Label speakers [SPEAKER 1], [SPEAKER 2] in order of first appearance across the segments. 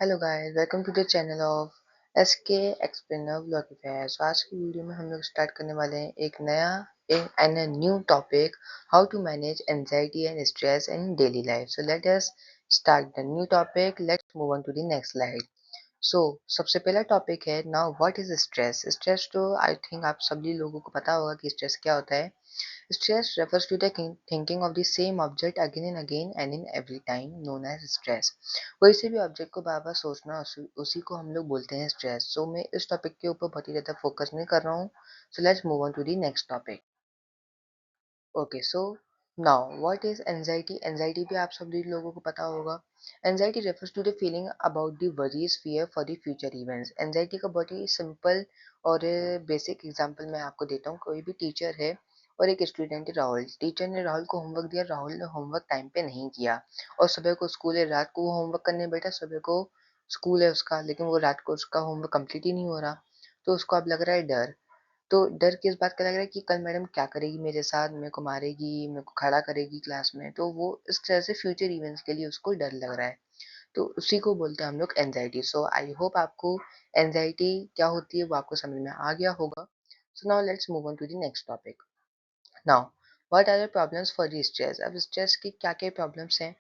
[SPEAKER 1] Hello guys, welcome to the channel of SK explainer vlogifier. So आज की video में हम लोग स्टार्ट करने वाले हैं एक नया and a new topic, how to manage anxiety and stress in daily life. So let us start the new topic. Let's move on to the next slide. So सबसे पहला टॉपिक है now what is stress. Stress तो I think आप सभी लोगों को पता होगा कि स्ट्रेस क्या होता है। Stress refers to the thinking of the same object again and again and in every time, known as stress. कोई से भी ऑब्जेक्ट को बार बार सोचना उसी को हम लोग बोलते हैं स्ट्रेस। सो मैं इस टॉपिक के ऊपर बहुत ही ज़्यादा फोकस नहीं कर रहा हूँ। So let's move on to the next topic. Okay, so now what is anxiety. Anxiety भी आप सभी लोगों को पता होगा। Anxiety refers to the feeling about the worries fear for the future events. Anxiety का बहुत ही सिंपल और बेसिक एग्जांपल मैं आपको देता हूँ। कोई भी टीचर है और एक स्टूडेंट है राहुल। टीचर ने राहुल को होमवर्क दिया, राहुल ने होमवर्क टाइम पे नहीं किया और सुबह को स्कूल है, रात को वो होमवर्क करने बैठा, सुबह को स्कूल है उसका, लेकिन वो रात को उसका होमवर्क कंप्लीट ही नहीं हो रहा। तो उसको अब लग रहा है डर। तो डर किस बात का लग रहा है कि कल मैडम क्या करेगी मेरे साथ, मेरे को मारेगी, मेरे को खड़ा करेगी क्लास में। तो वो इस तरह से फ्यूचर इवेंट्स के लिए उसको डर लग रहा है। तो उसी को बोलते हैं हम लोग एंजाइटी। सो आई होप आपको एंजाइटी क्या होती है वो आपको समझ में आ गया होगा। So now let's move on to the next topic. Now what are the problems for the stress. अब स्ट्रेस की क्या क्या प्रॉब्लम्स हैं।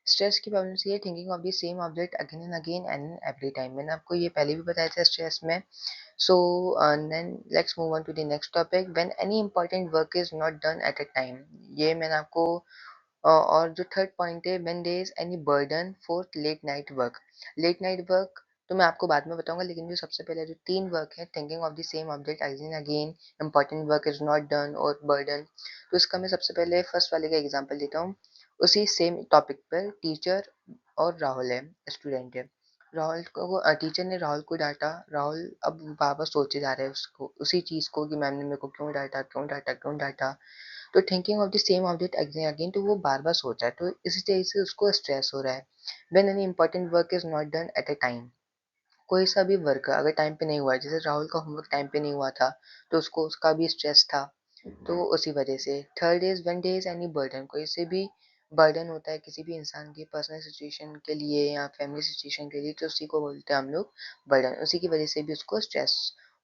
[SPEAKER 1] स्ट्रेस की प्रॉब्लम्स ये thinking of the same object again and again and every time. मैंने आपको ये पहले भी बताया था स्ट्रेस में। So then let's move on to the next topic. When any important work is not done at a time. ये मैंने आपको और जो थर्ड पॉइंट है when there is any burden for late night work. Late night work तो मैं आपको बाद में बताऊंगा, लेकिन जो सबसे पहले जो तीन वर्क है thinking of the same object again again, important work is not done और बर्डन। तो इसका मैं सबसे पहले फर्स्ट वाले का एग्जांपल देता हूँ। उसी सेम टॉपिक पर टीचर और राहुल है, स्टूडेंट है। राहुल को टीचर ने राहुल को डांटा। राहुल अब बार बार सोचे जा रहे हैं उसको उसी चीज को कि मैम ने मेरे को क्यों डांटा, क्यों डांटा, क्यों डांटा। तो thinking of the same object again again, तो वो बार बार सोच रहा है, तो इसी तरह से उसको स्ट्रेस हो रहा है। When any important work is not done at a time. कोई सा भी वर्क अगर टाइम पे नहीं हुआ है, जैसे राहुल का होमवर्क टाइम पे नहीं हुआ था, तो उसको उसका भी स्ट्रेस था। तो उसी वजह से third is when there is any burden. कोई से भी बर्डन होता है किसी भी इंसान की पर्सनल सिचुएशन के लिए या फैमिली सिचुएशन के लिए, तो उसी को बोलते हैं हम लोग बर्डन। उसी की वजह से भी उसको स्ट्रेस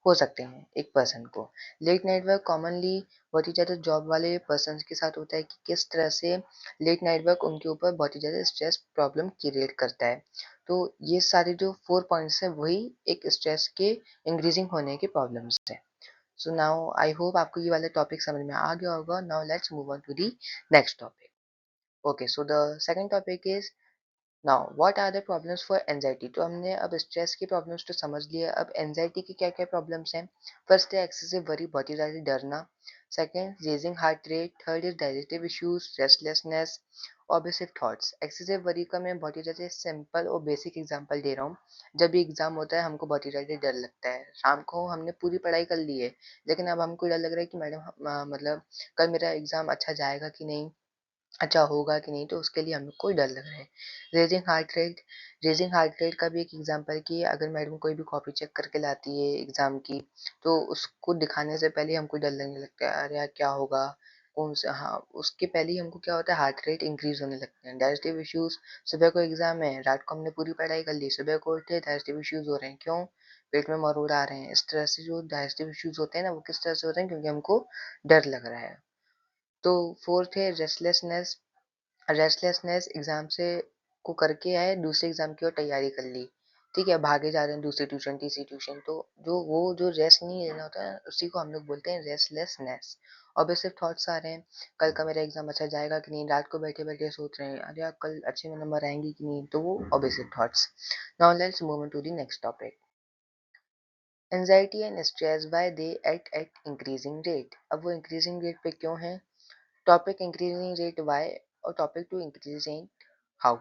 [SPEAKER 1] हो सकते हैं एक पर्सन को। लेट नाइट वर्क कॉमनली बहुत ही ज़्यादा जॉब वाले पर्सन के साथ होता है कि किस तरह से लेट नाइट वर्क उनके ऊपर बहुत ही ज़्यादा स्ट्रेस प्रॉब्लम क्रिएट करता है। तो ये सारे जो 4 पॉइंट्स हैं वही एक स्ट्रेस के इंक्रीजिंग होने के प्रॉब्लम्स हैं। सो नाउ आई होप आपको ये वाला टॉपिक समझ में आ गया होगा। Now let's move on to the next topic. Okay, so the second topic is now what are the problems for anxiety. तो हमने अब स्ट्रेस की प्रॉब्लम्स तो समझ लिया, अब एंजाइटी की क्या क्या प्रॉब्लम्स हैं। फर्स्ट है एक्सेसिव वरी, बहुत ही ज़्यादा डरना। Second raising heart rate. Third is digestive issues, restlessness, obsessive thoughts. Excessive worry का मैं बहुत ही ज़्यादा सिंपल और बेसिक एग्जांपल दे रहा हूँ। जब भी एग्जाम होता है हमको बहुत ही ज़्यादा डर लगता है। शाम को हमने पूरी पढ़ाई कर ली है, लेकिन अब हमको डर लग रहा है कि मैडम मतलब कल मेरा एग्जाम अच्छा जाएगा कि नहीं, अच्छा होगा कि नहीं, तो उसके लिए हमें कोई डर लग रहा है। Raising heart rate. Raising heart rate का भी एक एग्जांपल कि अगर मैडम कोई भी कॉपी चेक करके लाती है एग्जाम की, तो उसको दिखाने से पहले हमको डर लगने लगता है, अरे यार क्या होगा, कौन सा, हाँ उसके पहले ही हमको क्या होता है, हार्ट रेट इंक्रीज होने लगते हैं। Digestive issues. सुबह को एग्जाम है, रात को हमने पूरी पढ़ाई कर ली, सुबह को उठे डाइजेस्टिव इश्यूज हो रहे हैं, क्यों, पेट में मरोड़ आ रहे हैं। इस तरह से जो डाइजेस्टिव इश्यूज होते हैं ना, वो किस तरह से होते हैं, क्योंकि हमको डर लग रहा है। तो फोर्थ है रेस्टलेसनेस। रेस्टलेसनेस एग्जाम से को करके आए, दूसरे एग्जाम की और तैयारी कर ली, ठीक है, भागे जा रहे हैं दूसरी ट्यूशन तीसरी ट्यूशन, तो जो वो जो रेस्ट नहीं लेना होता है उसी को हम लोग बोलते हैं रेस्टलेसनेस। ऑब्सेसिव थॉट्स आ रहे हैं, कल का मेरा एग्जाम अच्छा जाएगा कि नहीं, रात को बैठे बैठे सोच रहे हैं अरे यार कल अच्छे नंबर आएंगे कि नहीं, तो वो obsessive thoughts. Now let's move on to the next topic. Anxiety and stress why they at increasing rate. अब वो इंक्रीजिंग रेट पे क्यों है। टॉपिक इंक्रीजिंग रेट वाई और टॉपिक टू इंक्रीजिंग हाउ।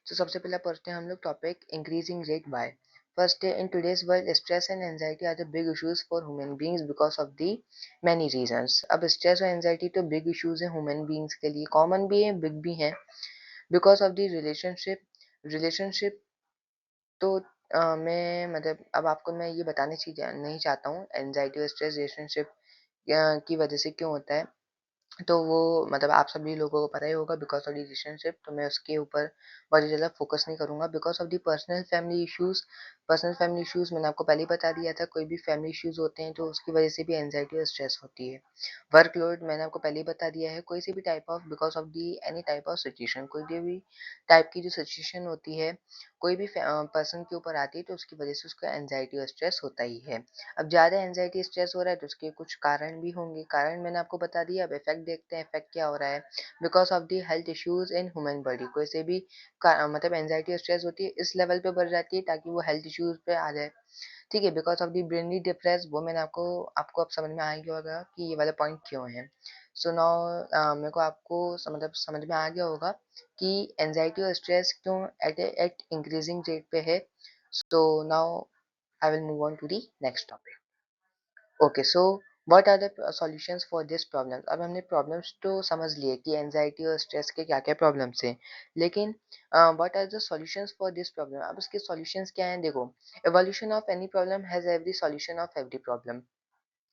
[SPEAKER 1] तो सबसे पहला पढ़ते हैं हम लोग topic increasing rate why. First है in today's world stress and anxiety are the big issues for human beings because of the many reasons. अब स्ट्रेस और एंजाइटी तो बिग इश्यूज है ह्यूमन बीइंग्स के लिए, कॉमन भी है बिग भी है। Because of the relationship. Relationship तो मैं मतलब अब आपको मैं ये बताने नहीं चाहता हूँ एंजाइटी और स्ट्रेस रिलेशनशिप की वजह से क्यों होता है। तो वो मतलब आप सभी लोगों को पता ही होगा बिकॉज़ ऑफ द रिलेशनशिप, तो मैं उसके ऊपर बहुत ज़्यादा फ़ोकस नहीं करूँगा because of the personal family issues मैंने आपको पहले ही बता दिया था, कोई भी फैमिली इश्यूज़ होते हैं तो उसकी वज़ह से भी एंग्ज़ायटी और स्ट्रेस होती है। वर्कलोड मैंने आपको पहले ही बता दिया है, कोई सी भी type of because of the any type of situation, कोई भी टाइप की जो सिचुएशन होती है, कोई भी पर्सन के ऊपर आती है तो उसकी वज़ह से उसको एंग्ज़ायटी और स्ट्रेस होता ही है। अब ज़्यादा एंग्ज़ायटी स्ट्रेस हो रहा है तो उसके कुछ कारण भी होंगे, कारण मैंने आपको बता दिया। अब इफ़ेक्ट देखते हैं, इफ़ेक्ट क्या हो रहा है। Because of the health issues in human body, कोई से भी मतलब एंग्ज़ायटी और स्ट्रेस होती है इस लेवल पे बढ़ जाती है ताकि वो हेल्थ इश्यूज़ पे आ जाए। ठीक है, because of the Brainly depress, वो मैंने आपको आपको अब समझ में आ गया होगा कि ये वाला पॉइंट क्यों है। सो नाउ मेरे को आपको मतलब समझ में आ गया होगा कि एंग्ज़ायटी और स्ट्रेस क्यों एट इंक्रीजिंग रेट पे है। So now I will move on to the next topic. Okay, so what are the solutions for this problem. अब हमने प्रॉब्लम्स तो समझ लिए कि एंजाइटी और स्ट्रेस के क्या क्या प्रॉब्लम्स हैं, लेकिन what are the solutions for this problem. अब इसके सॉल्यूशंस क्या हैं, देखो। Evolution of any problem has every solution of every problem.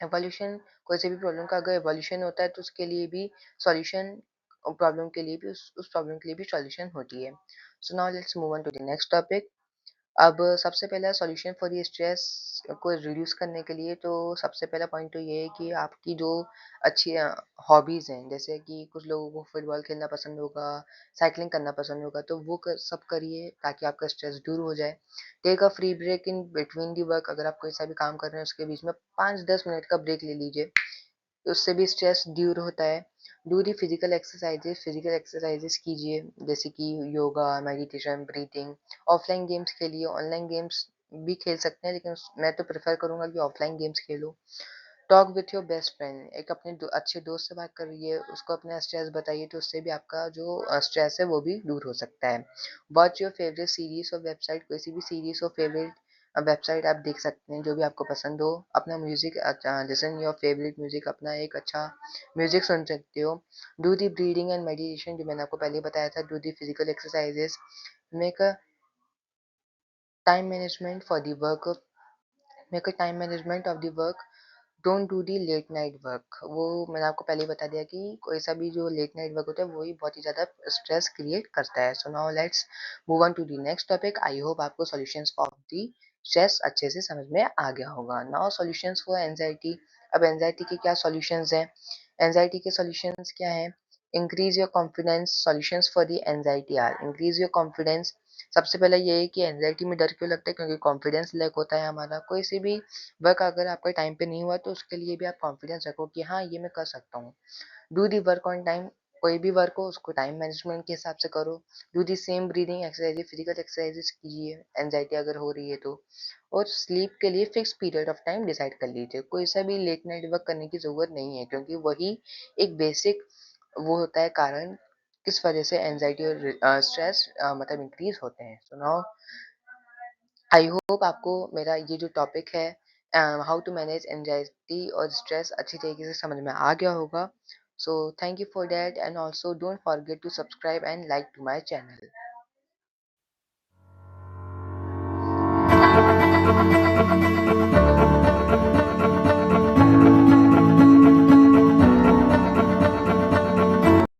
[SPEAKER 1] Evolution, कोई से भी प्रॉब्लम का अगर एवोल्यूशन होता है तो उसके लिए भी सॉल्यूशन, प्रॉब्लम के लिए भी उस प्रॉब्लम के लिए भी सॉल्यूशन होती है। So now let's move on to the next topic. अब सबसे पहला सॉल्यूशन फॉर ये स्ट्रेस को रिड्यूस करने के लिए तो सबसे पहला पॉइंट तो ये है कि आपकी जो अच्छी हॉबीज़ हैं, जैसे कि कुछ लोगों को फुटबॉल खेलना पसंद होगा, साइकिलिंग करना पसंद होगा, तो वो सब करिए ताकि आपका स्ट्रेस दूर हो जाए। Take a free break in between the work, अगर आप कोई सा भी काम कर रहे हैं उसके बीच में 5-10 मिनट का ब्रेक ले लीजिए, उससे भी स्ट्रेस दूर होता है। डू दी फिजिकल एक्सरसाइजेस कीजिए, जैसे कि yoga, meditation, breathing. Offline games खेलिए, ऑनलाइन गेम्स भी खेल सकते हैं, लेकिन मैं तो प्रेफर करूंगा कि offline games Khelo. Talk with your best friend, एक अपने अच्छे दोस्त से बात करिए, उसको अपना स्ट्रेस बताइए, तो उससे भी आपका जो स्ट्रेस है वो भी दूर हो सकता है। वॉच योर फेवरेट सीरीज और वेबसाइट, कोई सी भी सीरीज और फेवरेट वेबसाइट आप देख सकते हैं जो भी आपको पसंद हो। अपना music listen your favourite music, अपना एक अच्छा म्यूजिक सुन सकते हो। Do the breathing and meditation, जो मैंने आपको पहले बताया था। Do the physical exercises. Make a time management for the work, make a time management of the work. Don't do the late night work, वो मैंने आपको पहले ही बता दिया कि कोई सा भी जो लेट नाइट वर्क होता है वही बहुत ही ज़्यादा स्ट्रेस क्रिएट करता है। So now let's move on to the next topic. I hope आपको सॉल्यूशंस ऑफ दी स्ट्रेस अच्छे से समझ में आ गया होगा। Now solutions for anxiety. अब एंजाइटी के क्या सॉल्यूशंस हैं, एंजाइटी के सॉल्यूशंस क्या हैं। Increase your confidence, solutions for the anxiety are increase your confidence. सबसे पहले ये है कि एंजाइटी में डर क्यों लगता है, क्योंकि कॉन्फिडेंस लैक होता है हमारा। कोई सी भी वर्क अगर आपका टाइम पे नहीं हुआ तो उसके लिए भी आप कॉन्फिडेंस रखो कि हाँ ये मैं कर सकता हूँ। Do the work on time, कोई भी वर्क हो उसको टाइम मैनेजमेंट के हिसाब से करो। Do the same breathing exercise, physical exercises कीजिए एंजाइटी अगर हो रही है तो। और स्लीप के लिए fix period of time decide कर लीजिए, कोई सा भी लेट नाइट वर्क करने की जरूरत नहीं है, क्योंकि वही एक बेसिक वो होता है कारण किस वजह से एंजाइटी और स्ट्रेस मतलब इंक्रीज होते हैं। सो नाउ आई होप आपको मेरा ये जो टॉपिक है हाउ टू मैनेज एंजाइटी और स्ट्रेस अच्छी तरीके से समझ में आ गया होगा। So thank you for that and also don't forget to subscribe and like to my channel.